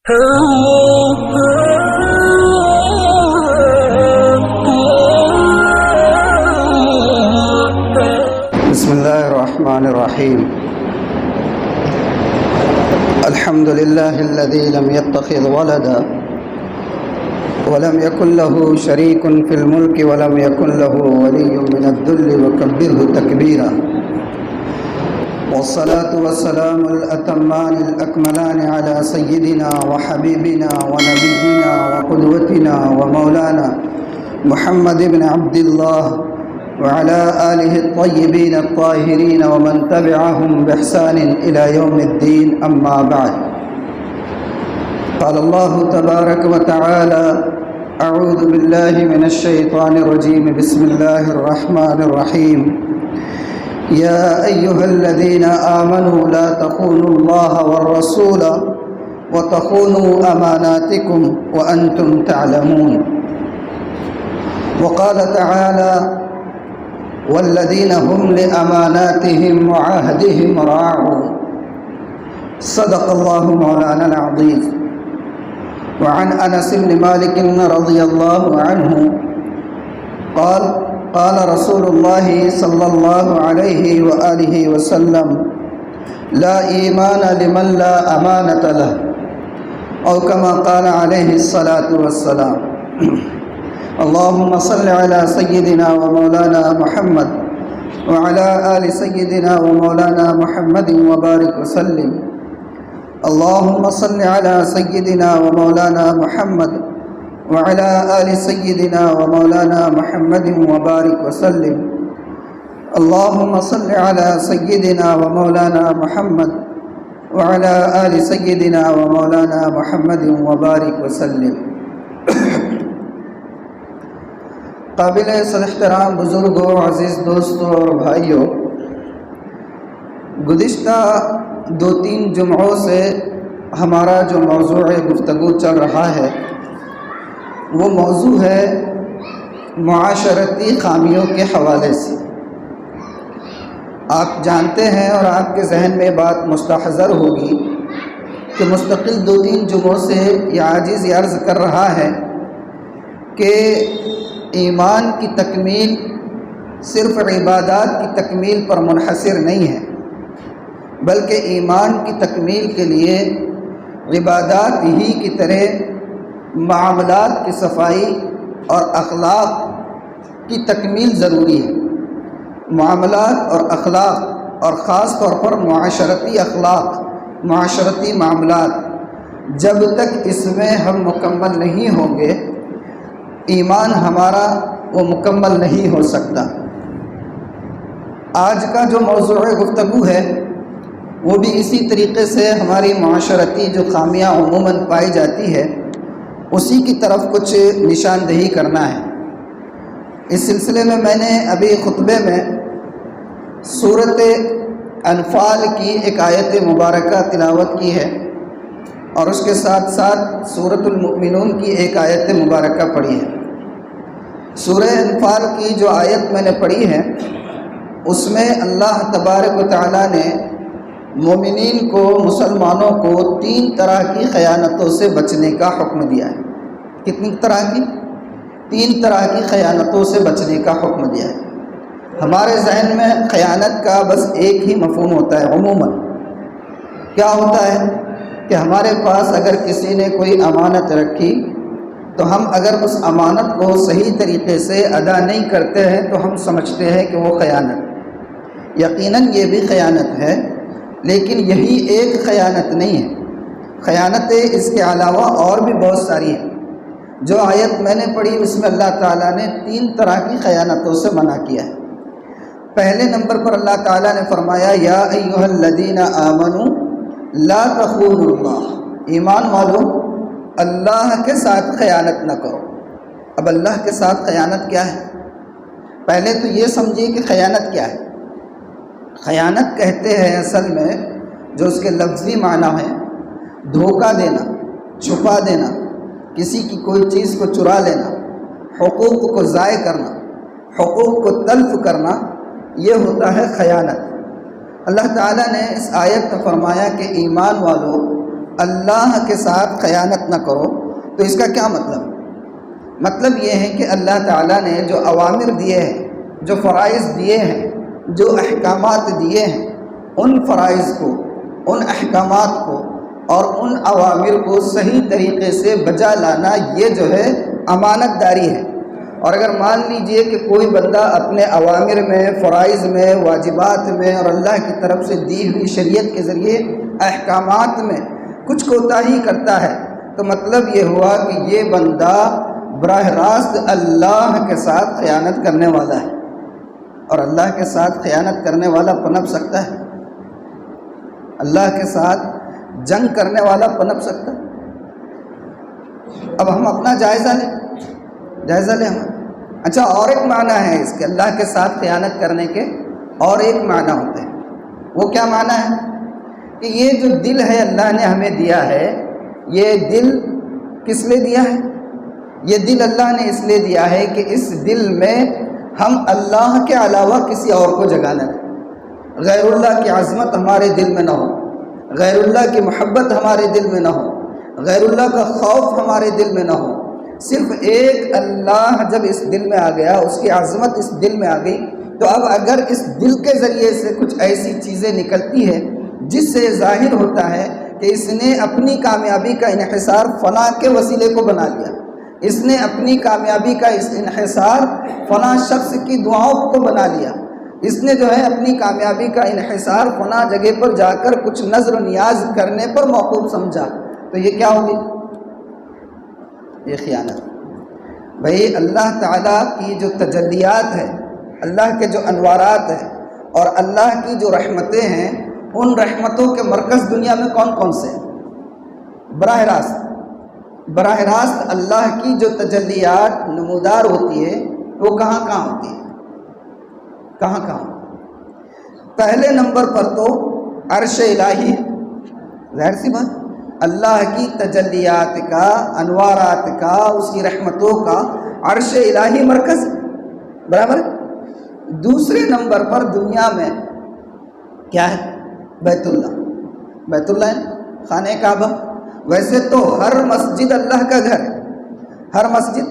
بسم الله الرحمن الرحيم. الحمد لله الذي لم يتخذ ولدا ولم يكن له شريك في الملك ولم يكن له ولي من الذل وكبره تكبيرا، والصلاة والسلام الأتمان الأكملان على سيدنا وحبيبنا ونبينا وقدوتنا ومولانا محمد بن عبد الله وعلى آله الطيبين الطاهرين ومن تبعهم بإحسان إلى يوم الدين، أما بعد. قال الله تبارك وتعالى: أعوذ بالله من الشيطان الرجيم، بسم الله الرحمن الرحيم. يا أيها الذين آمنوا لا تخونوا الله والرسول وتخونوا أماناتكم وأنتم تعلمون. وقال تعالى: والذين هم لأماناتهم وعهدهم راعون. صدق الله مولانا العظيم. وعن أنس بن مالك رضي الله عنه قال: قال رسول الله صلى الله عليه وآله وسلم: لا إيمان لمن لا أمانة له، أو كما قال عليه الصلاة والسلام. اللهم صل على سيدنا ومولانا محمد وعلى آل سيدنا ومولانا محمد وبارك وسلم. اللهم صل على سيدنا ومولانا محمد وعلى آل سيدنا ومولانا محمد وبارك وسلم. اللهم صل على سيدنا ومولانا محمد وعلى آل سيدنا ومولانا محمد وبارك وسلم. قابل احترام بزرگوں، عزیز دوستوں اور بھائیوں، گزشتہ 2-3 جمعوں سے ہمارا جو موضوع گفتگو چل رہا ہے وہ موضوع ہے معاشرتی خامیوں کے حوالے سے. آپ جانتے ہیں اور آپ کے ذہن میں بات مستحضر ہوگی کہ مستقل 2-3 جمعوں سے یہ عاجز عرض کر رہا ہے کہ ایمان کی تکمیل صرف عبادات کی تکمیل پر منحصر نہیں ہے، بلکہ ایمان کی تکمیل کے لیے عبادات ہی کی طرح معاملات کی صفائی اور اخلاق کی تکمیل ضروری ہے. معاملات اور اخلاق، اور خاص طور پر معاشرتی اخلاق، معاشرتی معاملات، جب تک اس میں ہم مکمل نہیں ہوں گے ایمان ہمارا وہ مکمل نہیں ہو سکتا. آج کا جو موضوع گفتگو ہے وہ بھی اسی طریقے سے ہماری معاشرتی جو خامیاں عموماً پائی جاتی ہے اسی کی طرف کچھ نشاندہی کرنا ہے. اس سلسلے میں میں نے ابھی خطبے میں سورۃ انفال کی ایک آیت مبارکہ تلاوت کی ہے اور اس کے ساتھ ساتھ سورۃ المؤمنون کی ایک آیت مبارکہ پڑھی ہے. سورہ انفال کی جو آیت میں نے پڑھی ہے اس میں اللہ تبارک و تعالیٰ نے مومنین کو، مسلمانوں کو 3 طرح کی خیانتوں سے بچنے کا حکم دیا ہے. کتنی طرح کی؟ 3 طرح کی خیانتوں سے بچنے کا حکم دیا ہے. ہمارے ذہن میں خیانت کا بس ایک ہی مفہوم ہوتا ہے عموماً. کیا ہوتا ہے کہ ہمارے پاس اگر کسی نے کوئی امانت رکھی تو ہم اگر اس امانت کو صحیح طریقے سے ادا نہیں کرتے ہیں تو ہم سمجھتے ہیں کہ وہ خیانت. یقیناً یہ بھی خیانت ہے، لیکن یہی ایک خیانت نہیں ہے. خیانتیں اس کے علاوہ اور بھی بہت ساری ہیں. جو آیت میں نے پڑھی اس میں اللہ تعالیٰ نے 3 طرح کی خیانتوں سے منع کیا ہے. پہلے نمبر پر اللہ تعالیٰ نے فرمایا: یا ایھا الذین آمنوا لا تخونوا اللہ. ایمان والو، اللہ کے ساتھ خیانت نہ کرو. اب اللہ کے ساتھ خیانت کیا ہے؟ پہلے تو یہ سمجھیے کہ خیانت کیا ہے. خیانت کہتے ہیں اصل میں جو اس کے لفظی معنی ہے دھوکہ دینا، چھپا دینا، کسی کی کوئی چیز کو چرا لینا، حقوق کو ضائع کرنا، حقوق کو تلف کرنا، یہ ہوتا ہے خیانت. اللہ تعالیٰ نے اس آیت میں فرمایا کہ ایمان والو، اللہ کے ساتھ خیانت نہ کرو، تو اس کا کیا مطلب؟ مطلب یہ ہے کہ اللہ تعالیٰ نے جو اوامر دیے ہیں، جو فرائض دیے ہیں، جو احکامات دیے ہیں، ان فرائض کو، ان احکامات کو اور ان اوامر کو صحیح طریقے سے بجا لانا، یہ جو ہے امانت داری ہے۔ اور اگر مان لیجئے کہ کوئی بندہ اپنے اوامر میں، فرائض میں، واجبات میں اور اللہ کی طرف سے دی ہوئی شریعت کے ذریعے احکامات میں کچھ کوتاہی کرتا ہے، تو مطلب یہ ہوا کہ یہ بندہ براہ راست اللہ کے ساتھ خیانت کرنے والا ہے۔ اور اللہ کے ساتھ خیانت کرنے والا پنپ سکتا ہے؟ اللہ کے ساتھ جنگ کرنے والا پنپ سکتا ہے؟ اب ہم اپنا جائزہ لیں ہم۔ اچھا، اور ایک معنی ہے اس کے، اللہ کے ساتھ خیانت کرنے کے اور ایک معنی ہوتے ہیں۔ وہ کیا معنی ہے؟ کہ یہ جو دل ہے اللہ نے ہمیں دیا ہے، یہ دل کس لیے دیا ہے؟ یہ دل اللہ نے اس لیے دیا ہے کہ اس دل میں ہم اللہ کے علاوہ کسی اور کو جگہ نہ دیں، غیر اللہ کی عظمت ہمارے دل میں نہ ہو، غیر اللہ کی محبت ہمارے دل میں نہ ہو، غیر اللہ کا خوف ہمارے دل میں نہ ہو۔ صرف ایک اللہ جب اس دل میں آ گیا، اس کی عظمت اس دل میں آ گئی، تو اب اگر اس دل کے ذریعے سے کچھ ایسی چیزیں نکلتی ہے جس سے ظاہر ہوتا ہے کہ اس نے اپنی کامیابی کا انحصار فلاں کے وسیلے کو بنا لیا، اس نے اپنی کامیابی کا اس انحصار فلاں شخص کی دعاؤں کو بنا لیا، اس نے جو ہے اپنی کامیابی کا انحصار فلاں جگہ پر جا کر کچھ نظر و نیاز کرنے پر موقوف سمجھا، تو یہ کیا ہوگی؟ یہ خیانت۔ بھئی اللہ تعالیٰ کی جو تجلیات ہے، اللہ کے جو انوارات ہیں اور اللہ کی جو رحمتیں ہیں، ان رحمتوں کے مرکز دنیا میں کون کون سے ہیں؟ براہ راست اللہ کی جو تجلیات نمودار ہوتی ہے وہ کہاں ہوتی ہے؟ کہاں؟ پہلے نمبر پر تو عرش الہی ہے، ظاہر سی بات، اللہ کی تجلیات کا، انوارات کا، اس کی رحمتوں کا عرش الہی مرکز ہے، برابر ہے۔ دوسرے نمبر پر دنیا میں کیا ہے؟ بیت اللہ ہے، خانہ کعبہ۔ ویسے تو ہر مسجد اللہ کا گھر ہے، ہر مسجد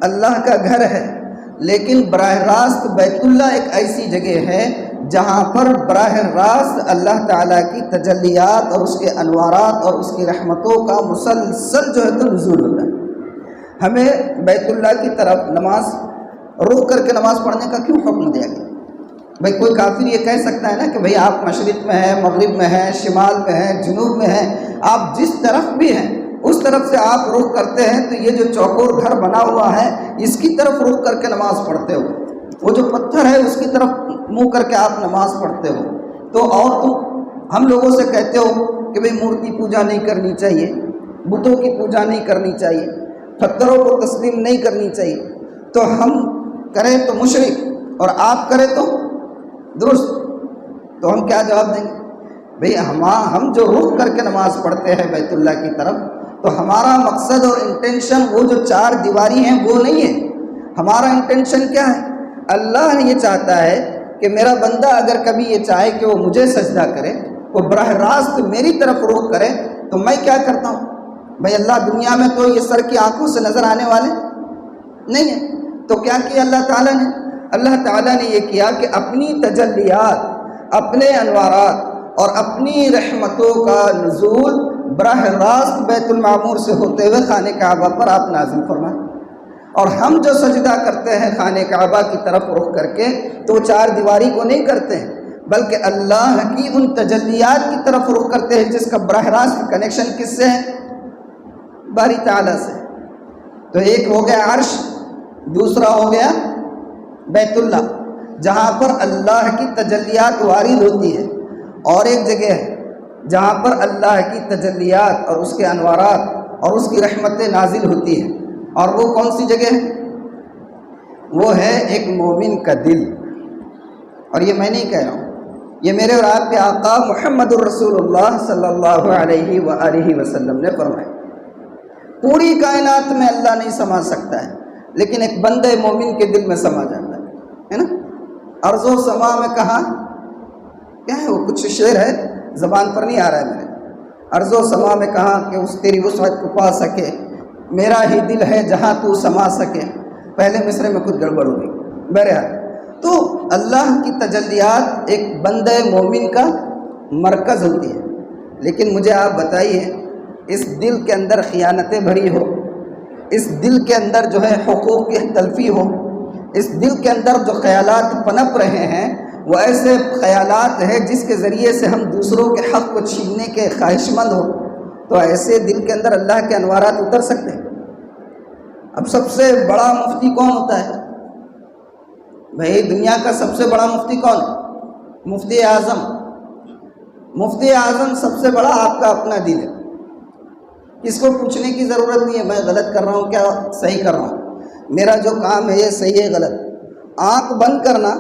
اللہ کا گھر ہے، لیکن براہ راست بیت اللہ ایک ایسی جگہ ہے جہاں پر براہ راست اللہ تعالیٰ کی تجلیات اور اس کے انوارات اور اس کی رحمتوں کا مسلسل جو ہے تو نزول ہوتا ہے۔ ہمیں بیت اللہ کی طرف نماز رخ کر کے نماز پڑھنے کا کیوں حکم دیا گیا؟ بھئی کوئی کافر یہ کہہ سکتا ہے نا کہ بھئی آپ مشرق میں ہیں، مغرب میں ہیں، شمال میں ہیں، جنوب میں ہیں، آپ جس طرف بھی ہیں اس طرف سے آپ رخ کرتے ہیں، تو یہ جو چوکور گھر بنا ہوا ہے اس کی طرف رخ کر کے نماز پڑھتے ہو، وہ جو پتھر ہے اس کی طرف منہ کر کے آپ نماز پڑھتے ہو، تو اور تم ہم لوگوں سے کہتے ہو کہ بھئی مورتی پوجا نہیں کرنی چاہیے، بتوں کی پوجا نہیں کرنی چاہیے، پتھروں کو تسلیم نہیں کرنی چاہیے، تو ہم کریں تو مشرک اور آپ کریں تو درست، تو ہم کیا جواب دیں گے؟ بھئی ہم جو رخ کر کے نماز پڑھتے ہیں بیت اللہ کی طرف، تو ہمارا مقصد اور انٹینشن وہ جو چار دیواری ہیں وہ نہیں ہے، ہمارا انٹینشن کیا ہے؟ اللہ یہ چاہتا ہے کہ میرا بندہ اگر کبھی یہ چاہے کہ وہ مجھے سجدہ کرے، وہ براہ راست میری طرف رخ کرے، تو میں کیا کرتا ہوں؟ بھئی اللہ دنیا میں تو یہ سر کی آنکھوں سے نظر آنے والے نہیں ہیں، تو کیا کیا اللہ تعالیٰ نے؟ اللہ تعالیٰ نے یہ کیا کہ اپنی تجلیات، اپنے انوارات اور اپنی رحمتوں کا نزول براہ راست بیت المعمور سے ہوتے ہوئے خانہ کعبہ پر آپ نازل فرمائیں، اور ہم جو سجدہ کرتے ہیں خانہ کعبہ کی طرف رخ کر کے، تو چار دیواری کو نہیں کرتے ہیں، بلکہ اللہ کی ان تجلیات کی طرف رخ کرتے ہیں جس کا براہ راست کنیکشن کس سے ہے؟ باری تعالیٰ سے۔ تو ایک ہو گیا عرش، دوسرا ہو گیا بیت اللہ جہاں پر اللہ کی تجلیات وارد ہوتی ہے، اور ایک جگہ ہے جہاں پر اللہ کی تجلیات اور اس کے انوارات اور اس کی رحمتیں نازل ہوتی ہیں، اور وہ کون سی جگہ ہے؟ وہ ہے ایک مومن کا دل۔ اور یہ میں نہیں کہہ رہا ہوں، یہ میرے اور آپ کے آقا محمد الرسول اللہ صلی اللہ علیہ وآلہ وسلم نے فرمایا۔ پوری کائنات میں اللہ نہیں سما سکتا ہے، لیکن ایک بندے مومن کے دل میں سما جاتا ہے نا؟ ارض و سما میں کہاں کیا ہے؟ وہ کچھ شعر ہے، زبان پر نہیں آ رہا ہے میرے۔ ارض و سما میں کہا کہ اس تیری وسعت کو پا سکے، میرا ہی دل ہے جہاں تو سما سکے، پہلے مصرے میں کچھ گڑبڑ ہو گئی۔ بہرحال تو اللہ کی تجلیات ایک بندہ مومن کا مرکز ہوتی ہے، لیکن مجھے آپ بتائیے اس دل کے اندر خیانتیں بھری ہو، اس دل کے اندر جو ہے حقوق کی تلفی ہو، اس دل کے اندر جو خیالات پنپ رہے ہیں وہ ایسے خیالات ہیں جس کے ذریعے سے ہم دوسروں کے حق کو چھیننے کے خواہش مند ہو، تو ایسے دل کے اندر اللہ کے انوارات اتر سکتے ہیں؟ اب سب سے بڑا مفتی کون ہوتا ہے بھائی؟ دنیا کا سب سے بڑا مفتی کون ہے؟ مفتی اعظم۔ مفتی اعظم سب سے بڑا آپ کا اپنا دل ہے، کس کو پوچھنے کی ضرورت نہیں ہے میں غلط کر رہا ہوں کیا صحیح کر رہا ہوں، میرا جو کام ہے یہ صحیح ہے غلط۔ آنکھ بند کرنا،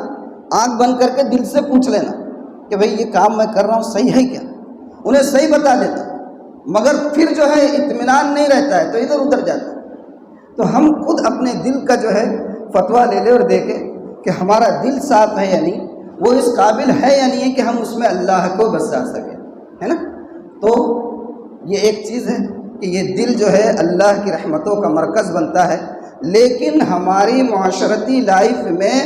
آنکھ بند کر کے دل سے پوچھ لینا کہ بھئی یہ کام میں کر رہا ہوں صحیح ہے کیا، انہیں صحیح بتا دیتا، مگر پھر جو ہے اطمینان نہیں رہتا ہے تو ادھر ادھر جاتا ہے۔ تو ہم خود اپنے دل کا جو ہے فتویٰ لے لیں اور دیکھیں کہ ہمارا دل صاف ہے یا نہیں، وہ اس قابل ہے یا نہیں ہے کہ ہم اس میں اللہ کو بسا سکیں، ہے نا؟ تو یہ ایک چیز ہے کہ یہ دل جو ہے اللہ کی رحمتوں کا مرکز بنتا ہے، لیکن ہماری معاشرتی لائف میں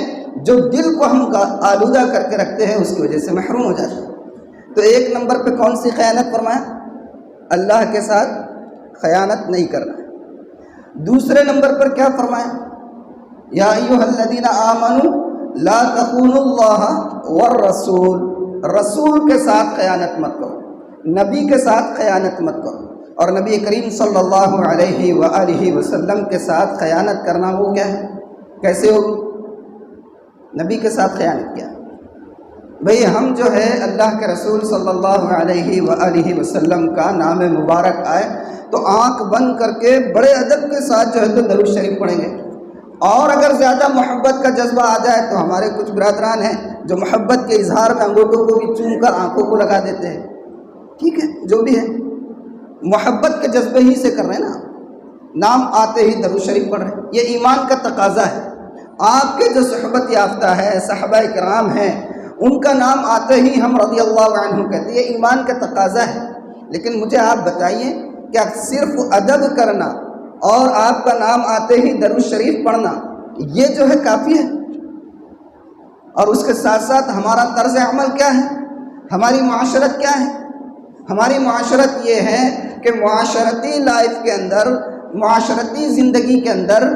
جو دل کو ہم آلودہ کر کے رکھتے ہیں اس کی وجہ سے محروم ہو جاتے ہیں۔ تو ایک نمبر پہ کون سی خیانت فرمایا؟ اللہ کے ساتھ خیانت نہیں کرنا۔ دوسرے نمبر پر کیا فرمایا؟ یا ایھا الذین آمنوا لا تخونوا اللہ والرسول، رسول کے ساتھ خیانت مت کرو، نبی کے ساتھ خیانت مت کرو۔ اور نبی کریم صلی اللہ علیہ وآلہ وسلم کے ساتھ خیانت کرنا وہ کیا ہے؟ کیسے ہوگی؟ نبی کے ساتھ خیانت کیا؟ بھئی ہم جو ہے اللہ کے رسول صلی اللہ علیہ وآلہ وسلم کا نام مبارک آئے تو آنکھ بند کر کے بڑے ادب کے ساتھ جو ہے تو درود شریف پڑھیں گے، اور اگر زیادہ محبت کا جذبہ آ جائے تو ہمارے کچھ برادران ہیں جو محبت کے اظہار میں انگوٹھوں کو بھی چوم کر آنکھوں کو لگا دیتے ہیں، ٹھیک ہے جو بھی ہے محبت کے جذبے ہی سے کر رہے ہیں نا، نام آتے ہی درود شریف پڑھ رہے ہیں، یہ ایمان کا تقاضا ہے۔ آپ کے جو صحبت یافتہ ہے صحابہ کرام ہیں ان کا نام آتے ہی ہم رضی اللہ عنہ کہتے ہیں، یہ ایمان کا تقاضا ہے۔ لیکن مجھے آپ بتائیے کیا صرف ادب کرنا اور آپ کا نام آتے ہی درود شریف پڑھنا یہ جو ہے کافی ہے؟ اور اس کے ساتھ ساتھ ہمارا طرز عمل کیا ہے؟ ہماری معاشرت کیا ہے؟ ہماری معاشرت یہ ہے کہ معاشرتی لائف کے اندر، معاشرتی زندگی کے اندر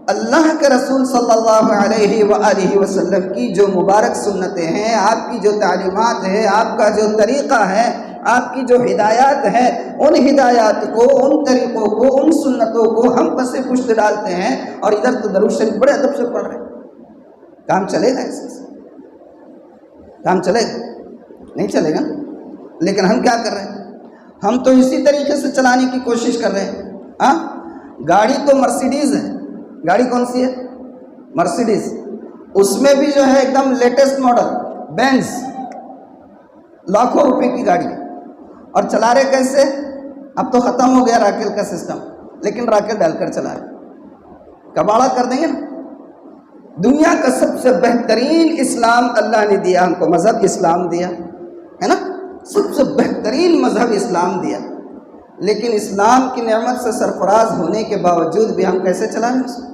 اللہ کے رسول صلی اللہ علیہ وآلہ وسلم کی جو مبارک سنتیں ہیں، آپ کی جو تعلیمات ہیں، آپ کا جو طریقہ ہے، آپ کی جو ہدایات ہیں، ان ہدایات کو، ان طریقوں کو، ان سنتوں کو ہم پس پشت ڈالتے ہیں اور ادھر تو درود شریف بڑے ادب سے پڑھ رہے ہیں۔ کام چلے گا؟ ایسے کام چلے گا؟ نہیں چلے گا۔ لیکن ہم کیا کر رہے ہیں؟ ہم تو اسی طریقے سے چلانے کی کوشش کر رہے ہیں۔ گاڑی تو مرسیڈیز ہے، گاڑی کون سی ہے؟ مرسیڈیز، اس میں بھی جو ہے ایک دم لیٹسٹ ماڈل بینز، لاکھوں روپے کی گاڑی، اور چلا رہے کیسے؟ اب تو ختم ہو گیا راکل کا سسٹم، لیکن راکل ڈال کر چلا رہے، کباڑا کر دیں گے نا۔ دنیا کا سب سے بہترین اسلام اللہ نے دیا ہم کو، مذہب اسلام دیا ہے نا، سب سے بہترین مذہب اسلام دیا، لیکن اسلام کی نعمت سے سرفراز ہونے کے باوجود بھی ہم کیسے چلا رہے ہیں؟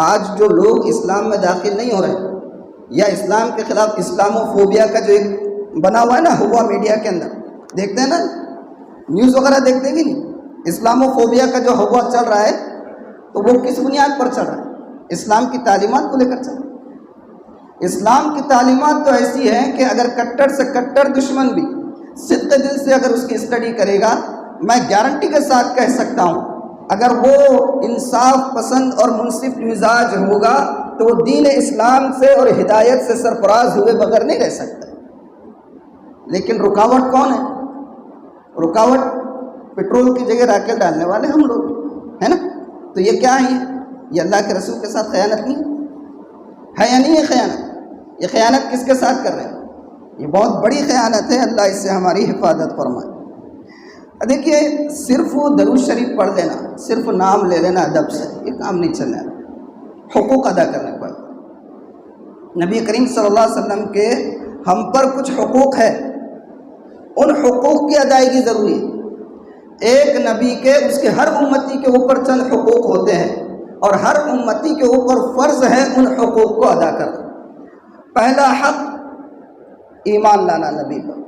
آج جو لوگ اسلام میں داخل نہیں ہو رہے یا اسلام کے خلاف اسلامو فوبیا کا جو ایک بنا ہوا ہے نا ہوا میڈیا کے اندر، دیکھتے ہیں نا نیوز وغیرہ دیکھتے ہیں کہ نہیں؟ اسلامو فوبیا کا جو ہوا چل رہا ہے تو وہ کس بنیاد پر چل رہا ہے؟ اسلام کی تعلیمات کو لے کر چل رہا ہے۔ اسلام کی تعلیمات تو ایسی ہے کہ اگر کٹر سے کٹر دشمن بھی صدق دل سے اگر اس کی اسٹڈی کرے گا، میں گارنٹی کے ساتھ کہہ سکتا ہوں اگر وہ انصاف پسند اور منصف مزاج ہوگا تو وہ دین اسلام سے اور ہدایت سے سرفراز ہوئے بغیر نہیں رہ سکتا۔ لیکن رکاوٹ کون ہے؟ رکاوٹ پیٹرول کی جگہ راکٹ ڈالنے والے ہم لوگ، ہے نا؟ تو یہ کیا ہے؟ یہ اللہ کے رسول کے ساتھ خیانت نہیں ہے یا نہیں ہے خیانت؟ یہ خیانت کس کے ساتھ کر رہے ہیں؟ یہ بہت بڑی خیانت ہے، اللہ اس سے ہماری حفاظت فرمائے۔ دیکھیے صرف درود شریف پڑھ لینا، صرف نام لے لینا ادب سے، یہ کام نہیں چلنے والا، حقوق ادا کرنے پڑتے۔ نبی کریم صلی اللہ علیہ وسلم کے ہم پر کچھ حقوق ہے، ان حقوق کی ادائیگی ضروری ہے۔ ایک نبی کے اس کے ہر امتی کے اوپر چند حقوق ہوتے ہیں اور ہر امتی کے اوپر فرض ہے ان حقوق کو ادا کرنا۔ پہلا حق ایمان لانا نبی پر۔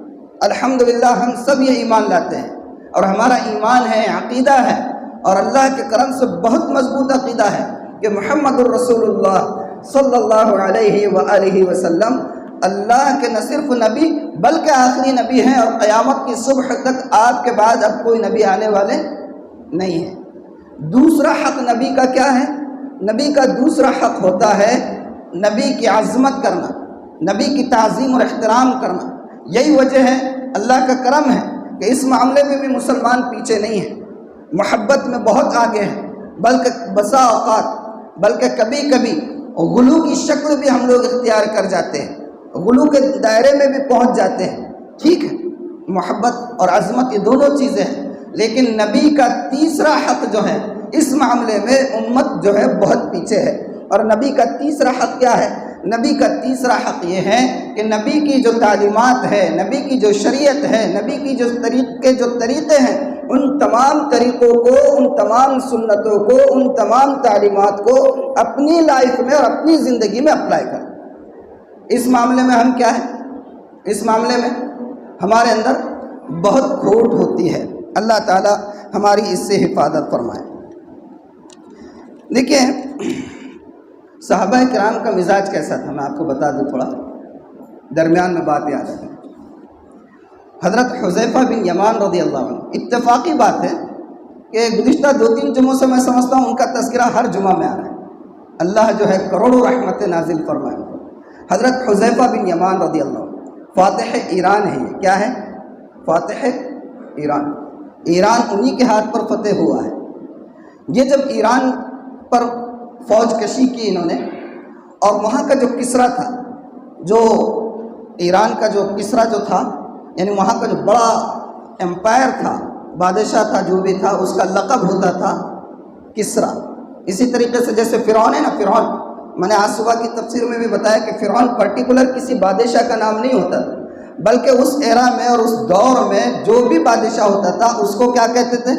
الحمدللہ ہم سب یہ ایمان لاتے ہیں اور ہمارا ایمان ہے، عقیدہ ہے، اور اللہ کے کرم سے بہت مضبوط عقیدہ ہے کہ محمد الرسول اللہ صلی اللہ علیہ وآلہ وسلم اللہ کے نہ صرف نبی بلکہ آخری نبی ہیں، اور قیامت کی صبح تک آپ کے بعد اب کوئی نبی آنے والے نہیں ہیں۔ دوسرا حق نبی کا کیا ہے؟ نبی کا دوسرا حق ہوتا ہے نبی کی عظمت کرنا، نبی کی تعظیم اور احترام کرنا۔ یہی وجہ ہے، اللہ کا کرم ہے کہ اس معاملے میں بھی مسلمان پیچھے نہیں ہیں، محبت میں بہت آگے ہیں، بلکہ بسا اوقات بلکہ کبھی کبھی غلو کی شکل بھی ہم لوگ اختیار کر جاتے ہیں، غلو کے دائرے میں بھی پہنچ جاتے ہیں۔ ٹھیک ہے، محبت اور عظمت یہ دونوں چیزیں ہیں، لیکن نبی کا تیسرا حق جو ہے اس معاملے میں امت جو ہے بہت پیچھے ہے۔ اور نبی کا تیسرا حق کیا ہے؟ نبی کا تیسرا حق یہ ہے کہ نبی کی جو تعلیمات ہے، نبی کی جو شریعت ہے، نبی کی جو طریقے ہیں، ان تمام طریقوں کو، ان تمام سنتوں کو، ان تمام تعلیمات کو اپنی لائف میں اور اپنی زندگی میں اپلائی کریں۔ اس معاملے میں ہم کیا ہے؟ اس معاملے میں ہمارے اندر بہت کھوٹ ہوتی ہے۔ اللہ تعالی ہماری اس سے حفاظت فرمائے۔ دیکھیں صحابہ کرام کا مزاج کیسا تھا، میں آپ کو بتا دوں، تھوڑا درمیان میں بات یاد ہے۔ حضرت حذیفہ بن یمان رضی اللہ عنہ، اتفاقی بات ہے کہ گزشتہ 2-3 جمعوں سے میں سمجھتا ہوں ان کا تذکرہ ہر جمعہ میں آ رہا ہے۔ اللہ جو ہے کروڑوں رحمتیں نازل فرمائے۔ حضرت حذیفہ بن یمان رضی اللہ عنہ فاتح ایران ہے۔ یہ کیا ہے؟ فاتح ایران۔ ایران انہی کے ہاتھ پر فتح ہوا ہے۔ یہ جب ایران پر فوج کشی کی انہوں نے، اور وہاں کا جو کسرا تھا، جو ایران کا جو کسرا جو تھا، یعنی وہاں کا جو بڑا امپائر تھا، بادشاہ تھا، جو بھی تھا، اس کا لقب ہوتا تھا کسرا۔ اسی طریقے سے جیسے فرعون ہے نا، فرعون، میں نے آج صبح کی تفسیر میں بھی بتایا کہ فرعون پرٹیکولر کسی بادشاہ کا نام نہیں ہوتا، بلکہ اس ایرا میں اور اس دور میں جو بھی بادشاہ ہوتا تھا اس کو کیا کہتے تھے؟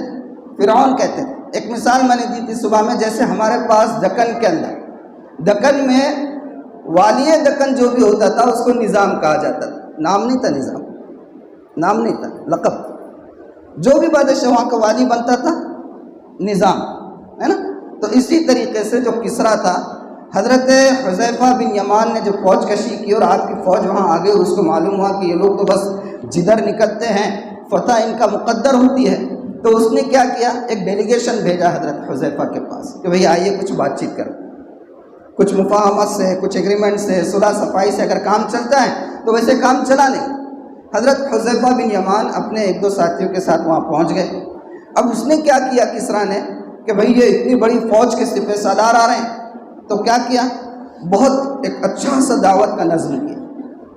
فرعون کہتے تھے۔ ایک مثال میں نے دی تھی صبح میں، جیسے ہمارے پاس دکن کے اندر، دکن میں والی دکن جو بھی ہوتا تھا اس کو نظام کہا جاتا تھا، نام نہیں تھا، نظام نام نہیں تھا، لقب۔ جو بھی بادشاہ وہاں کا والی بنتا تھا، نظام ہے نا۔ تو اسی طریقے سے جو کسرا تھا، حضرت حذیفہ بن یمان نے جو فوج کشی کی اور آپ کی فوج وہاں آگے، اس کو معلوم ہوا کہ یہ لوگ تو بس جدھر نکلتے ہیں فتح ان کا مقدر ہوتی ہے، تو اس نے کیا کیا؟ ایک ڈیلیگیشن بھیجا حضرت حذیفہ کے پاس کہ بھئی آئیے کچھ بات چیت کریں، کچھ مفاہمت سے، کچھ ایگریمنٹ سے، صلح صفائی سے اگر کام چلتا ہے تو ویسے کام چلا نہیں۔ حضرت حذیفہ بن یمان اپنے 1-2 ساتھیوں کے ساتھ وہاں پہنچ گئے۔ اب اس نے کیا کیا کسرا نے کہ بھئی یہ اتنی بڑی فوج کے سپہ سالار آ رہے ہیں، تو کیا کیا؟ بہت ایک اچھا سا دعوت کا نظم کیا۔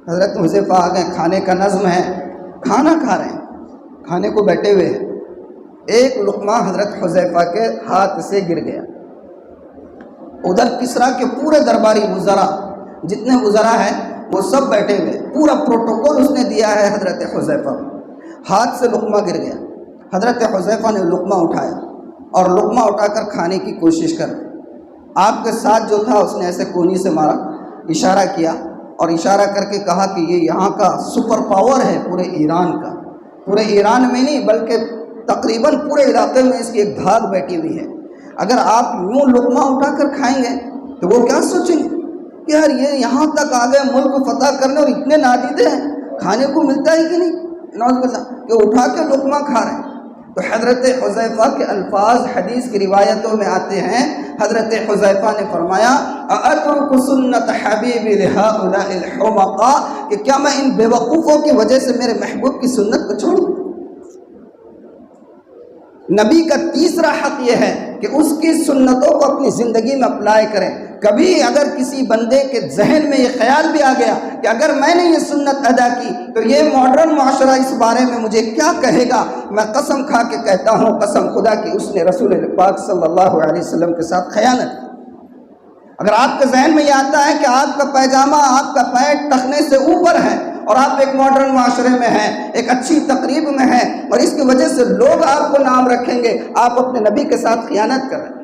حضرت حذیفہ آ گئے، کھانے کا نظم ہے، کھانا کھا رہے ہیں، کھانے کو بیٹھے ہوئے ہیں۔ ایک لقمہ حضرت حذیفہ کے ہاتھ سے گر گیا۔ ادھر کسرا کے پورے درباری وزراء، جتنے وزراء ہیں وہ سب بیٹھے ہوئے، پورا پروٹوکول اس نے دیا ہے حضرت حذیفہ، ہاتھ سے لقمہ گر گیا۔ حضرت حذیفہ نے لقمہ اٹھایا اور لقمہ اٹھا کر کھانے کی کوشش کر، آپ کے ساتھ جو تھا اس نے ایسے کونی سے مارا، اشارہ کیا اور اشارہ کر کے کہا کہ یہ یہاں کا سپر پاور ہے پورے ایران کا، پورے ایران میں نہیں بلکہ تقریباً پورے علاقے میں اس کی ایک دھاگ بیٹھی ہوئی ہے۔ اگر آپ یوں لقمہ اٹھا کر کھائیں گے تو وہ کیا سوچیں گے کہ یار یہ یہاں تک آ گئے ملک فتح کرنے اور اتنے نادیدے ہیں، کھانے کو ملتا ہے کہ نہیں، نعوذ باللہ، کہ اٹھا کے لقمہ کھا رہے ہیں۔ تو حضرت حذیفہ کے الفاظ حدیث کی روایتوں میں آتے ہیں، حضرت حذیفہ نے فرمایا اَأَتْرُكُ سُنَّةَ حَبِيبِ لِهَؤُلَاءِ الْحُمَقَاء، کہ کیا میں ان بے وقوفوں کی وجہ سے میرے محبوب کی سنت کو چھوڑوں؟ نبی کا تیسرا حق یہ ہے کہ اس کی سنتوں کو اپنی زندگی میں اپلائی کریں۔ کبھی اگر کسی بندے کے ذہن میں یہ خیال بھی آ گیا کہ اگر میں نے یہ سنت ادا کی تو یہ ماڈرن معاشرہ اس بارے میں مجھے کیا کہے گا، میں قسم کھا کے کہتا ہوں، قسم خدا کی، اس نے رسول پاک صلی اللہ علیہ وسلم کے ساتھ خیانت کی۔ اگر آپ کے ذہن میں یہ آتا ہے کہ آپ کا پیجامہ، آپ کا پینٹ ٹخنے سے اوپر ہے اور آپ ایک ماڈرن معاشرے میں ہیں، ایک اچھی تقریب میں ہیں، اور اس کی وجہ سے لوگ آپ کو نام رکھیں گے آپ اپنے نبی کے ساتھ خیانت کر رہے ہیں۔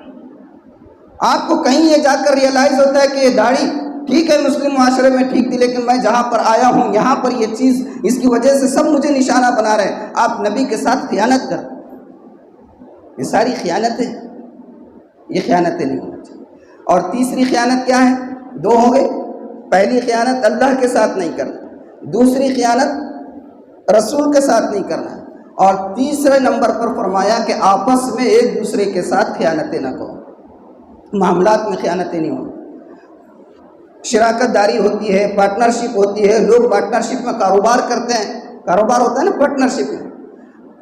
آپ کو کہیں یہ جا کر ریئلائز ہوتا ہے کہ یہ داڑھی ٹھیک ہے مسلم معاشرے میں ٹھیک تھی، لیکن میں جہاں پر آیا ہوں یہاں پر یہ چیز، اس کی وجہ سے سب مجھے نشانہ بنا رہے ہیں، آپ نبی کے ساتھ خیانت کر۔ یہ ساری خیانتیں، یہ خیانتیں نہیں ہونا چاہیے۔ اور تیسری خیانت کیا ہے؟ دو ہو گئے۔ پہلی خیانت اللہ کے ساتھ نہیں کرنا، دوسری خیانت رسول کے ساتھ نہیں کرنا، اور تیسرے نمبر پر فرمایا کہ آپس میں ایک دوسرے کے ساتھ خیانتیں نہ کرو، معاملات میں خیانتیں نہیں ہوں۔ شراکت داری ہوتی ہے، پارٹنرشپ ہوتی ہے، لوگ پارٹنرشپ میں کاروبار کرتے ہیں، کاروبار ہوتا ہے نا پارٹنرشپ میں۔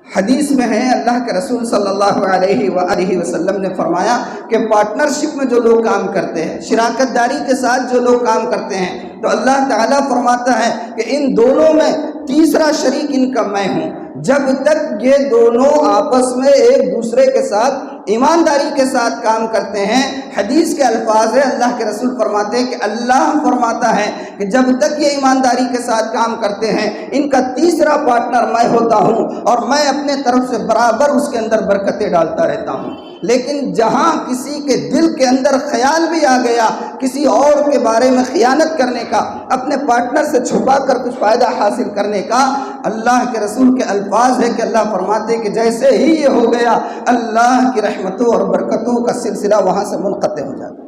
حدیث میں ہے اللہ کے رسول صلی اللہ علیہ وآلہ وسلم نے فرمایا کہ پارٹنرشپ میں جو لوگ کام کرتے ہیں، شراکت داری کے ساتھ جو لوگ کام کرتے ہیں، تو اللہ تعالیٰ فرماتا ہے کہ ان دونوں میں تیسرا شریک ان کا میں ہوں، جب تک یہ دونوں آپس میں ایک دوسرے کے ساتھ ایمانداری کے ساتھ کام کرتے ہیں۔ حدیث کے الفاظ ہے، اللہ کے رسول فرماتے ہیں کہ اللہ فرماتا ہے کہ جب تک یہ ایمانداری کے ساتھ کام کرتے ہیں، ان کا تیسرا پارٹنر میں ہوتا ہوں، اور میں اپنے طرف سے برابر اس کے اندر برکتیں ڈالتا رہتا ہوں۔ لیکن جہاں کسی کے دل کے اندر خیال بھی آ گیا کسی اور کے بارے میں خیانت کرنے کا، اپنے پارٹنر سے چھپا کر کچھ فائدہ حاصل کرنے کا، اللہ کے رسول کے الفاظ ہے کہ اللہ فرماتے کہ جیسے ہی یہ ہو گیا، اللہ کی رحمتوں اور برکتوں کا سلسلہ وہاں سے منقطع ہو جاتا۔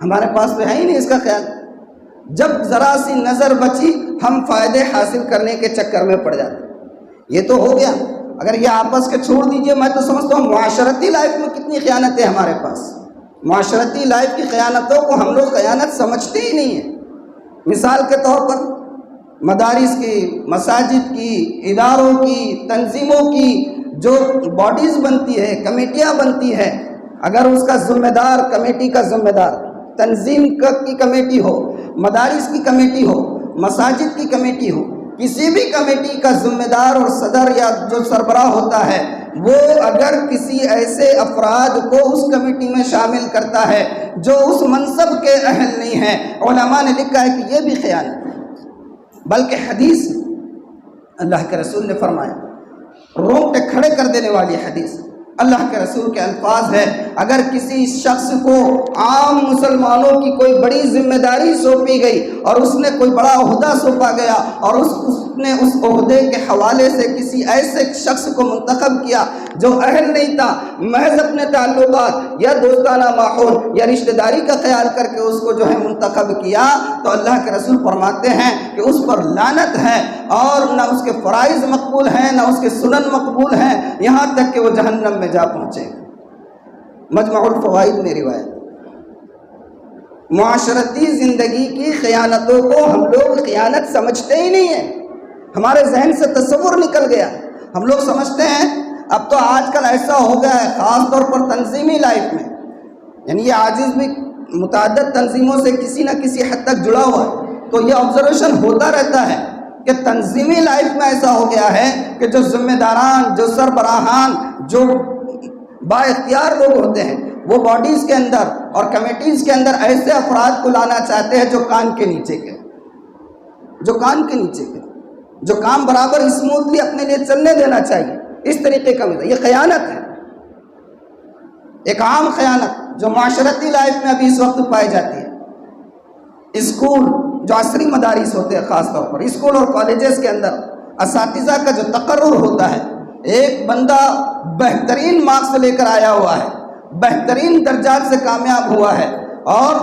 ہمارے پاس تو ہے ہی نہیں اس کا خیال، جب ذرا سی نظر بچی ہم فائدے حاصل کرنے کے چکر میں پڑ جاتے۔ یہ تو ہو گیا، اگر یہ آپس کے چھوڑ دیجئے، میں تو سمجھتا ہوں معاشرتی لائف میں کتنی خیانتیں ہمارے پاس، معاشرتی لائف کی خیانتوں کو ہم لوگ خیانت سمجھتے ہی نہیں ہیں۔ مثال کے طور پر مدارس کی، مساجد کی، اداروں کی، تنظیموں کی جو باڈیز بنتی ہے، کمیٹیاں بنتی ہے، اگر اس کا ذمہ دار، کمیٹی کا ذمہ دار، تنظیم کی کمیٹی ہو، مدارس کی کمیٹی ہو، مساجد کی کمیٹی ہو، کسی بھی کمیٹی کا ذمہ دار اور صدر یا جو سربراہ ہوتا ہے، وہ اگر کسی ایسے افراد کو اس کمیٹی میں شامل کرتا ہے جو اس منصب کے اہل نہیں ہیں، علماء نے لکھا ہے کہ یہ بھی خیانت ہے۔ بلکہ حدیث اللہ کے رسول نے فرمایا، رونگٹے کھڑے کر دینے والی حدیث، اللہ کے رسول کے الفاظ ہے، اگر کسی شخص کو عام مسلمانوں کی کوئی بڑی ذمہ داری سونپی گئی اور اس نے کوئی بڑا عہدہ سونپا گیا اور اس نے اس عہدے کے حوالے سے کسی ایسے شخص کو منتخب کیا جو اہل نہیں تھا، محض اپنے تعلقات یا دوستانہ ماحول یا رشتہ داری کا خیال کر کے اس کو جو ہے منتخب کیا، تو اللہ کے رسول فرماتے ہیں کہ اس پر لعنت ہے، اور نہ اس کے فرائض مقبول ہیں نہ اس کے سنن مقبول ہیں، یہاں تک کہ وہ جہنم میں جا پہنچے۔ مجمع الفوائد میں روایت۔ معاشرتی زندگی کی خیانتوں کو ہم لوگ خیانت سمجھتے ہی نہیں ہیں، ہمارے ذہن سے تصور نکل گیا۔ ہم لوگ سمجھتے ہیں، اب تو آج کل ایسا ہو گیا ہے خاص طور پر تنظیمی لائف میں، یعنی یہ عاجز بھی متعدد تنظیموں سے کسی نہ کسی حد تک جڑا ہوا ہے، تو یہ آبزرویشن ہوتا رہتا ہے کہ تنظیمی لائف میں ایسا ہو گیا ہے کہ جو ذمہ داران، جو سربراہان، جو با اختیار لوگ ہوتے ہیں، وہ باڈیز کے اندر اور کمیٹیز کے اندر ایسے افراد کو لانا چاہتے ہیں جو کان کے نیچے کے، جو کان کے نیچے کے، جو کام برابر اسموتھلی اپنے لیے چلنے دینا چاہیے، اس طریقے کا مزہ۔ یہ خیانت ہے، ایک عام خیانت جو معاشرتی لائف میں ابھی اس وقت پائی جاتی ہے۔ اسکول جو عصری مدارس ہوتے ہیں، خاص طور پر اسکول اور کالجز کے اندر اساتذہ کا جو تقرر ہوتا ہے، ایک بندہ بہترین مارکس لے کر آیا ہوا ہے، بہترین درجات سے کامیاب ہوا ہے اور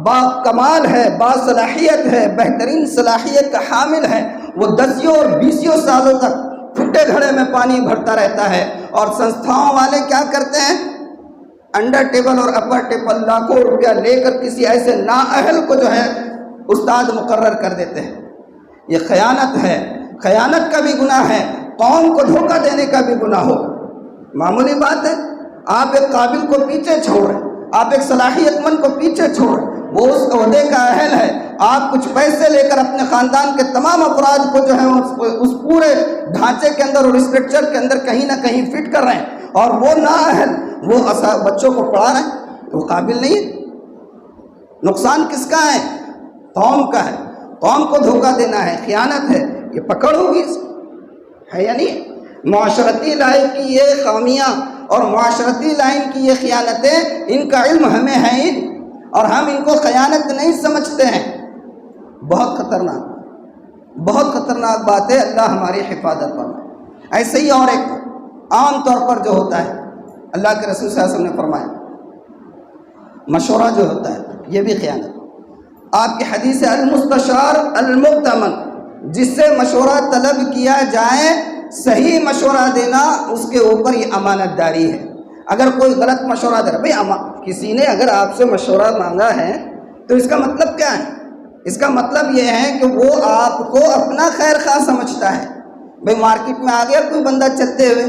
با کمال ہے، با صلاحیت ہے، بہترین صلاحیت کا حامل ہے، وہ 10 اور 20 سالوں تک پھٹے گھڑے میں پانی بھرتا رہتا ہے، اور سنستھاؤں والے کیا کرتے ہیں، انڈر ٹیبل اور اپر ٹیبل لاکھوں روپیہ لے کر کسی ایسے نااہل کو جو ہے استاد مقرر کر دیتے ہیں۔ یہ خیانت ہے، خیانت کا بھی گناہ ہے، قوم کو دھوکہ دینے کا بھی گناہ ہو۔ معمولی بات ہے، آپ ایک قابل کو پیچھے چھوڑ رہے ہیں، آپ ایک صلاحیت مند کو پیچھے چھوڑ رہے ہیں، وہ اس عہدے کا اہل ہے، آپ کچھ پیسے لے کر اپنے خاندان کے تمام افراد کو جو ہے اس پورے ڈھانچے کے اندر اور اسٹرکچر کے اندر کہیں نہ کہیں فٹ کر رہے ہیں، اور وہ نااہل وہ بچوں کو پڑھا رہے ہیں، وہ قابل نہیں ہے۔ نقصان کس کا ہے؟ قوم کا ہے۔ قوم کو دھوکہ دینا ہے، خیانت ہے، یہ پکڑ ہوگی اس ہے یا نہیں؟ معاشرتی لائن کی یہ خامیاں اور معاشرتی لائن کی یہ خیانتیں، ان کا علم ہمیں ہے اور ہم ان کو خیانت نہیں سمجھتے ہیں۔ بہت خطرناک بات ہے، اللہ ہماری حفاظت فرمائے۔ ایسے ہی اور ایک عام طور پر جو ہوتا ہے، اللہ کے رسول صلی اللہ علیہ وسلم نے فرمایا مشورہ جو ہوتا ہے یہ بھی خیانت۔ آپ کی حدیث ہے المستشار المؤتمن، جس سے مشورہ طلب کیا جائے، صحیح مشورہ دینا اس کے اوپر یہ امانت داری ہے۔ اگر کوئی غلط مشورہ دے رہا بھائی، کسی نے اگر آپ سے مشورہ مانگا ہے تو اس کا مطلب کیا ہے؟ اس کا مطلب یہ ہے کہ وہ آپ کو اپنا خیر خواہ سمجھتا ہے۔ بھائی مارکیٹ میں آ گیا کوئی بندہ چلتے ہوئے،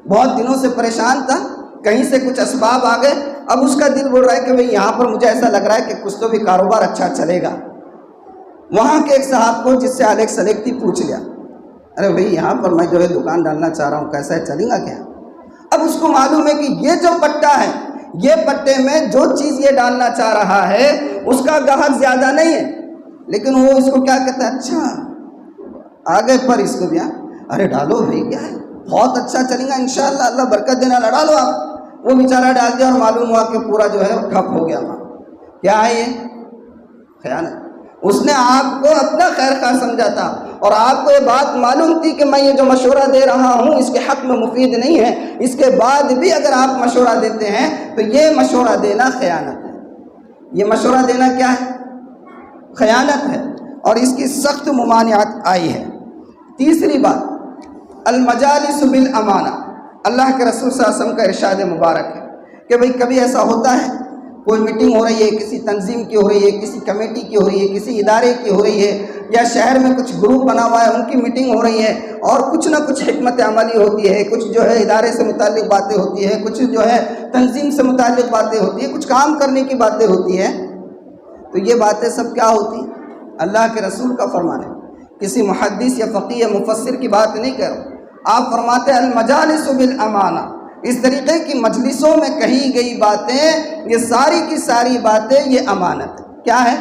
بہت دنوں سے پریشان تھا، کہیں سے کچھ اسباب آ گئے، اب اس کا دل بول رہا ہے کہ بھئی یہاں پر مجھے ایسا لگ رہا ہے کہ کچھ تو بھی کاروبار اچھا چلے گا۔ وہاں کے ایک صاحب کو جس سے الیکس سلیکٹی پوچھ لیا، ارے بھئی یہاں پر میں جو ہے دکان ڈالنا چاہ رہا ہوں، کیسا ہے، چلیں گا کیا؟ اب اس کو معلوم ہے کہ یہ جو پٹا ہے، یہ پٹے میں جو چیز یہ ڈالنا چاہ رہا ہے اس کا گاہک زیادہ نہیں ہے، لیکن وہ اس کو کیا کہتا ہے، اچھا آگے پر اس کو بھی ارے ڈالو بھائی، کیا ہے، بہت اچھا چلیں گا انشاءاللہ، اللہ برکت دینا، لڑا لو آپ۔ وہ بیچارہ ڈال دیا اور معلوم ہوا کہ پورا جو ہے ٹھپ ہو گیا وہاں۔ کیا ہے یہ؟ خیانت۔ اس نے آپ کو اپنا خیر خواہ سمجھا تھا اور آپ کو یہ بات معلوم تھی کہ میں یہ جو مشورہ دے رہا ہوں اس کے حق میں مفید نہیں ہے، اس کے بعد بھی اگر آپ مشورہ دیتے ہیں تو یہ مشورہ دینا خیانت ہے۔ یہ مشورہ دینا کیا ہے؟ خیانت ہے، اور اس کی سخت ممانعت آئی ہے۔ تیسری بات، المجالس بالامانہ۔ اللہ کے رسول صلی اللہ علیہ وسلم کا ارشاد مبارک ہے کہ بھئی کبھی ایسا ہوتا ہے کوئی میٹنگ ہو رہی ہے، کسی تنظیم کی ہو رہی ہے، کسی کمیٹی کی ہو رہی ہے، کسی ادارے کی ہو رہی ہے، یا شہر میں کچھ گروپ بنا ہوا ہے ان کی میٹنگ ہو رہی ہے، اور کچھ نہ کچھ حکمت عملی ہوتی ہے، کچھ جو ہے ادارے سے متعلق باتیں ہوتی ہے، کچھ جو ہے تنظیم سے متعلق باتیں ہوتی ہے، کچھ کام کرنے کی باتیں ہوتی ہیں۔ تو یہ باتیں سب کیا ہوتی ہیں؟ اللہ کے رسول کا فرمان ہے، کسی محدث یا فقیہ یا مفسر کی بات نہیں کر رہا۔ آپ فرماتے ہیں المجالس بالامانہ، اس طریقے کی مجلسوں میں کہی گئی باتیں، یہ ساری کی ساری باتیں یہ امانت ہے۔ کیا ہے؟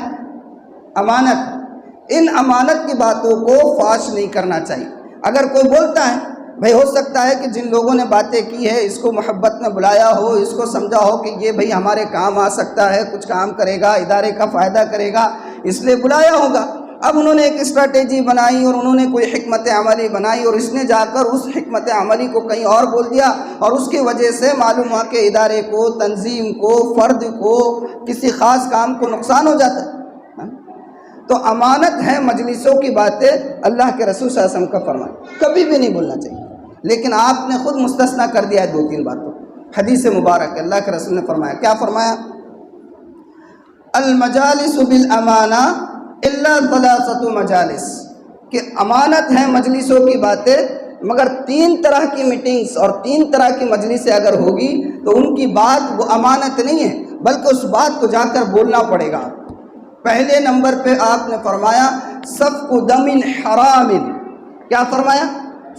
امانت۔ ان امانت کی باتوں کو فاش نہیں کرنا چاہیے۔ اگر کوئی بولتا ہے، بھئی ہو سکتا ہے کہ جن لوگوں نے باتیں کی ہے اس کو محبت میں بلایا ہو، اس کو سمجھا ہو کہ یہ بھئی ہمارے کام آ سکتا ہے، کچھ کام کرے گا، ادارے کا فائدہ کرے گا، اس لیے بلایا ہوگا۔ اب انہوں نے ایک اسٹریٹجی بنائی اور انہوں نے کوئی حکمت عملی بنائی اور اس نے جا کر اس حکمت عملی کو کہیں اور بول دیا، اور اس کی وجہ سے معلوم ہوا کہ ادارے کو، تنظیم کو، فرد کو، کسی خاص کام کو نقصان ہو جاتا ہے۔ تو امانت ہے مجلسوں کی باتیں، اللہ کے رسول صلی اللہ علیہ وسلم کا فرمان، کبھی بھی نہیں بولنا چاہیے۔ لیکن آپ نے خود مستثنا کر دیا ہے 2-3 باتوں۔ حدیث مبارک اللہ کے رسول نے فرمایا، کیا فرمایا؟ المجالس بالامانہ الا ثلاثۃ مجالس، کہ امانت ہے مجلسوں کی باتیں، مگر 3 طرح کی میٹنگز اور 3 طرح کی مجلسیں اگر ہوگی تو ان کی بات وہ امانت نہیں ہے، بلکہ اس بات کو جا کر بولنا پڑے گا۔ پہلے نمبر پہ آپ نے فرمایا سفک دم حرام۔ کیا فرمایا؟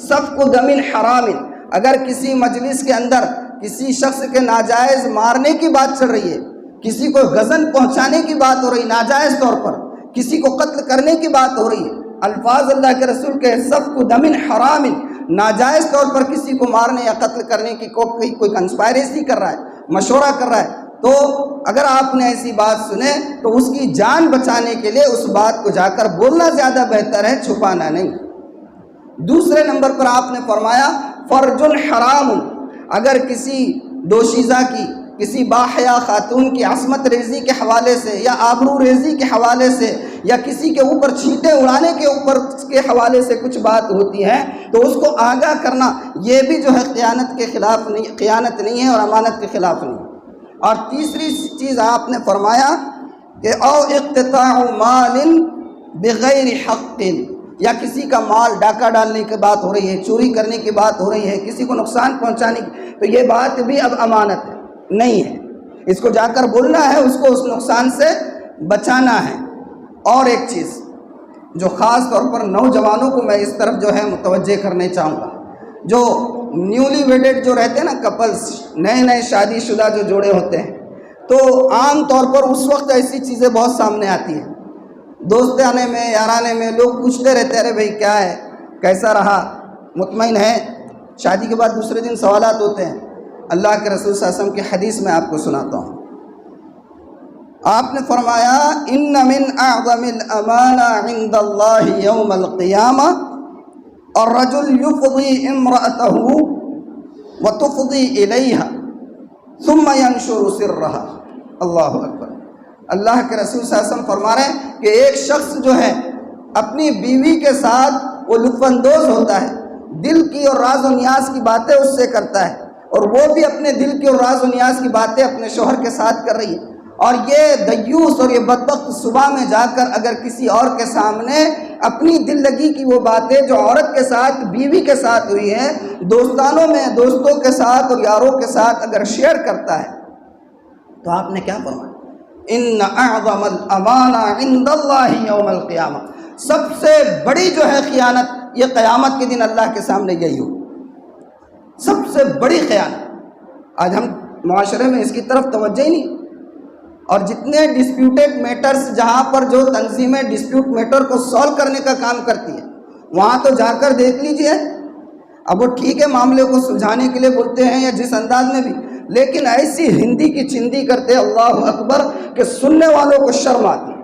سفک دم حرام۔ اگر کسی مجلس کے اندر کسی شخص کے ناجائز مارنے کی بات چل رہی ہے، کسی کو غزن پہنچانے کی بات ہو رہی ہے ناجائز طور پر، کسی کو قتل کرنے کی بات ہو رہی ہے، الفاظ اللہ کے رسول کے سفک دم حرام، ناجائز طور پر کسی کو مارنے یا قتل کرنے کی کوئی کنسپائریسی کر رہا ہے، مشورہ کر رہا ہے، تو اگر آپ نے ایسی بات سنے تو اس کی جان بچانے کے لیے اس بات کو جا کر بولنا زیادہ بہتر ہے، چھپانا نہیں۔ دوسرے نمبر پر آپ نے فرمایا فرج حرام، اگر کسی دوشیزہ کی، کسی باحیا خاتون کی عصمت ریزی کے حوالے سے یا آبرو ریزی کے حوالے سے یا کسی کے اوپر چھینٹے اڑانے کے حوالے سے کچھ بات ہوتی ہے تو اس کو آگاہ کرنا، یہ بھی جو ہے خیانت نہیں ہے اور امانت کے خلاف نہیں۔ اور تیسری چیز آپ نے فرمایا کہ او اقتطاع مال بغیر حق، یا کسی کا مال ڈاکہ ڈالنے کی بات ہو رہی ہے، چوری کرنے کی بات ہو رہی ہے، کسی کو نقصان پہنچانے کی، تو یہ بات بھی اب امانت نہیں ہے، اس کو جا کر بولنا ہے، اس کو اس نقصان سے بچانا ہے۔ اور ایک چیز جو خاص طور پر نوجوانوں کو میں اس طرف جو ہے متوجہ کرنے چاہوں گا، جو نیولی ویڈڈ جو رہتے ہیں نا کپلز، نئے شادی شدہ جو جوڑے ہوتے ہیں، تو عام طور پر اس وقت ایسی چیزیں بہت سامنے آتی ہیں دوستانے میں یارانے میں لوگ پوچھتے رہتے ارے بھائی کیا ہے، کیسا رہا، مطمئن ہے؟ شادی کے بعد دوسرے دن سوالات ہوتے ہیں۔ اللہ کے رسول صلی اللہ علیہ وسلم کی حدیث میں آپ کو سناتا ہوں۔ آپ نے فرمایا ان من اعظم الامانہ عند اللہ یوم القیامہ الرجل یفضی امرأته وتفضی الیہا ثم ينشر سرها۔ اللہ اکبر۔ اللہ کے رسول صلی اللہ علیہ وسلم فرما رہے ہیں کہ ایک شخص جو ہے اپنی بیوی کے ساتھ وہ لطف اندوز ہوتا ہے، دل کی اور راز و نیاز کی باتیں اس سے کرتا ہے، اور وہ بھی اپنے دل کی اور راز و نیاز کی باتیں اپنے شوہر کے ساتھ کر رہی ہے، اور یہ دیوس اور یہ بدبخت صبح میں جا کر اگر کسی اور کے سامنے اپنی دل لگی کی وہ باتیں جو عورت کے ساتھ بیوی کے ساتھ ہوئی ہیں دوستانوں میں دوستوں کے ساتھ اور یاروں کے ساتھ اگر شیئر کرتا ہے تو آپ نے کیا فرمایا؟ ان اعظم الامانہ عند اللہ یوم القیامہ، سب سے بڑی جو ہے خیانت یہ قیامت کے دن اللہ کے سامنے یہی ہو، سب سے بڑی خیانت۔ آج ہم معاشرے میں اس کی طرف توجہ ہی نہیں، اور جتنے ڈسپیوٹیڈ میٹرز جہاں پر جو تنظیمیں ڈسپیوٹ میٹر کو سولو کرنے کا کام کرتی ہیں وہاں تو جا کر دیکھ لیجئے، اب وہ ٹھیک ہے معاملے کو سلجھانے کے لیے بولتے ہیں یا جس انداز میں بھی، لیکن ایسی ہندی کی چندی کرتے اللہ اکبر کہ سننے والوں کو شرم آتی ہے،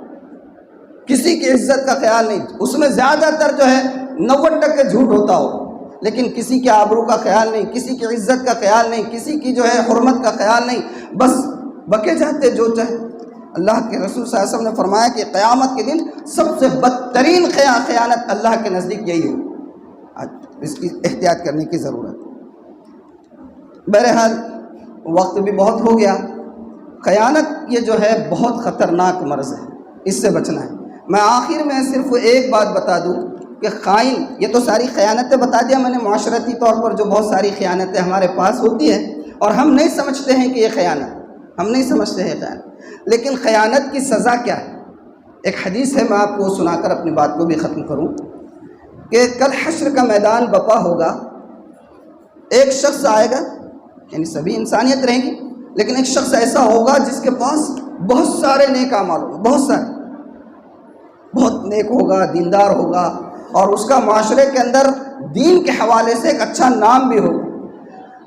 کسی کی عزت کا خیال نہیں، اس میں زیادہ تر جو ہے 90% جھوٹ ہوتا ہو، لیکن کسی کے آبرو کا خیال نہیں، کسی کی عزت کا خیال نہیں، کسی کی جو ہے حرمت کا خیال نہیں، بس بکے جاتے جو چاہے۔ اللہ کے رسول صلی اللہ علیہ وسلم نے فرمایا کہ قیامت کے دن سب سے بدترین خیانت اللہ کے نزدیک یہی ہو، اس کی احتیاط کرنے کی ضرورت ہے۔ بہرحال وقت بھی بہت ہو گیا۔ خیانت یہ جو ہے بہت خطرناک مرض ہے، اس سے بچنا ہے۔ میں آخر میں صرف ایک بات بتا دوں کہ خائن، یہ تو ساری خیانتیں بتا دیا میں نے معاشرتی طور پر جو بہت ساری خیانتیں ہمارے پاس ہوتی ہیں اور ہم نہیں سمجھتے ہیں کہ یہ خیانت، ہم نہیں سمجھتے ہیں خیانت، لیکن خیانت کی سزا کیا ہے؟ ایک حدیث ہے، میں آپ کو سنا کر اپنی بات کو بھی ختم کروں کہ کل حشر کا میدان بپا ہوگا، ایک شخص آئے گا، یعنی سبھی انسانیت رہے گی، لیکن ایک شخص ایسا ہوگا جس کے پاس بہت سارے نیک اعمال ہوں، بہت سارے، بہت نیک ہوگا، دیندار ہوگا، اور اس کا معاشرے کے اندر دین کے حوالے سے ایک اچھا نام بھی ہوگا۔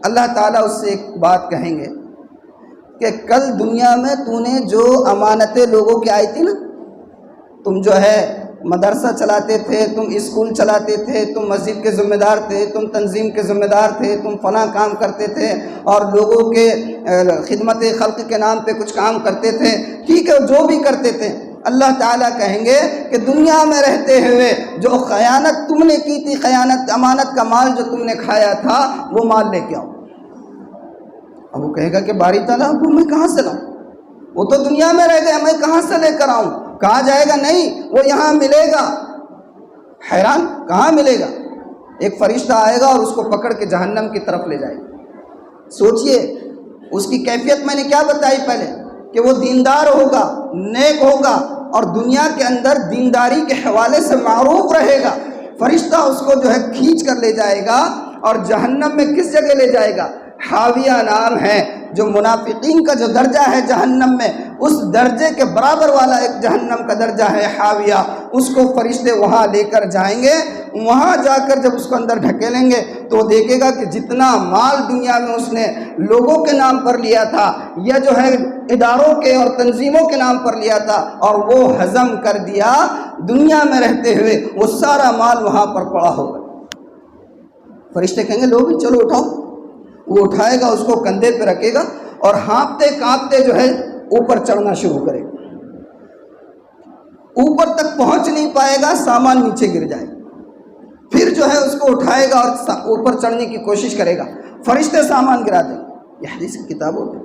اللہ تعالیٰ اس سے ایک بات کہیں گے کہ کل دنیا میں تو نے جو امانتیں لوگوں کی آئی تھی نا، تم جو ہے مدرسہ چلاتے تھے، تم اسکول چلاتے تھے، تم مسجد کے ذمہ دار تھے، تم تنظیم کے ذمہ دار تھے، تم فلاں کام کرتے تھے اور لوگوں کے خدمت خلق کے نام پہ کچھ کام کرتے تھے، ٹھیک ہے جو بھی کرتے تھے، اللہ تعالیٰ کہیں گے کہ دنیا میں رہتے ہوئے جو خیانت تم نے کی تھی، خیانت امانت کا مال جو تم نے کھایا تھا وہ مال لے کے آؤ۔ اب وہ کہے گا کہ باری تعالیٰ وہ میں کہاں سے لاؤں، وہ تو دنیا میں رہ گیا، میں کہاں سے لے کر آؤں؟ کہا جائے گا نہیں، وہ یہاں ملے گا۔ حیران، کہاں ملے گا؟ ایک فرشتہ آئے گا اور اس کو پکڑ کے جہنم کی طرف لے جائے گا۔ سوچئے اس کی کیفیت میں نے کیا بتائی پہلے کہ وہ دیندار ہوگا، نیک ہوگا اور دنیا کے اندر دینداری کے حوالے سے معروف رہے گا۔ فرشتہ اس کو جو ہے کھینچ کر لے جائے گا اور جہنم میں کس جگہ لے جائے گا؟ حاویہ نام ہے، جو منافقین کا جو درجہ ہے جہنم میں، اس درجے کے برابر والا ایک جہنم کا درجہ ہے حاویہ، اس کو فرشتے وہاں لے کر جائیں گے۔ وہاں جا کر جب اس کو اندر ڈھکیلیں گے تو وہ دیکھے گا کہ جتنا مال دنیا میں اس نے لوگوں کے نام پر لیا تھا یا جو ہے اداروں کے اور تنظیموں کے نام پر لیا تھا اور وہ ہضم کر دیا، دنیا میں رہتے ہوئے وہ سارا مال وہاں پر پڑا ہوگا۔ فرشتے کہیں گے لو بھی چلو اٹھاؤ، وہ اٹھائے گا، اس کو کندھے پہ رکھے گا اور ہانپتے کانپتے جو ہے اوپر چڑھنا شروع کرے گا۔ اوپر تک پہنچ نہیں پائے گا، سامان نیچے گر جائے گا، پھر جو ہے اس کو اٹھائے گا اور اوپر چڑھنے کی کوشش کرے گا، فرشتے سامان گرا دیں گے۔ یہ حدیث کی کتابوں میں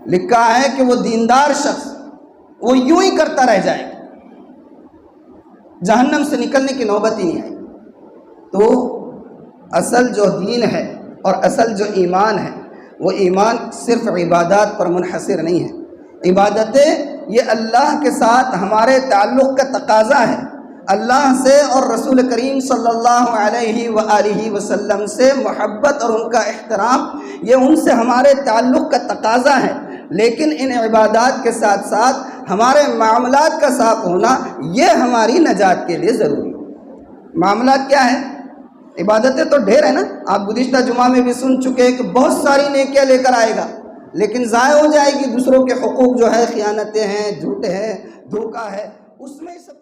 لکھا ہے کہ وہ دیندار شخص وہ یوں ہی کرتا رہ جائے گا، جہنم سے نکلنے کی نوبت ہی نہیں آئے۔ تو اصل جو دین ہے اور اصل جو ایمان ہے وہ ایمان صرف عبادات پر منحصر نہیں ہے۔ عبادتیں یہ اللہ کے ساتھ ہمارے تعلق کا تقاضا ہے، اللہ سے اور رسول کریم صلی اللہ علیہ وآلہ وسلم سے محبت اور ان کا احترام، یہ ان سے ہمارے تعلق کا تقاضا ہے۔ لیکن ان عبادات کے ساتھ ساتھ ہمارے معاملات کا صاف ہونا یہ ہماری نجات کے لیے ضروری ہے۔ معاملات کیا ہیں؟ عبادتیں تو ڈھیر ہیں نا، آپ گزشتہ جمعہ میں بھی سن چکے ہیں کہ بہت ساری نیکیاں لے کر آئے گا، لیکن ضائع ہو جائے گی۔ دوسروں کے حقوق جو ہے خیانتیں ہیں، جھوٹ ہے، دھوکہ ہے، اس میں سب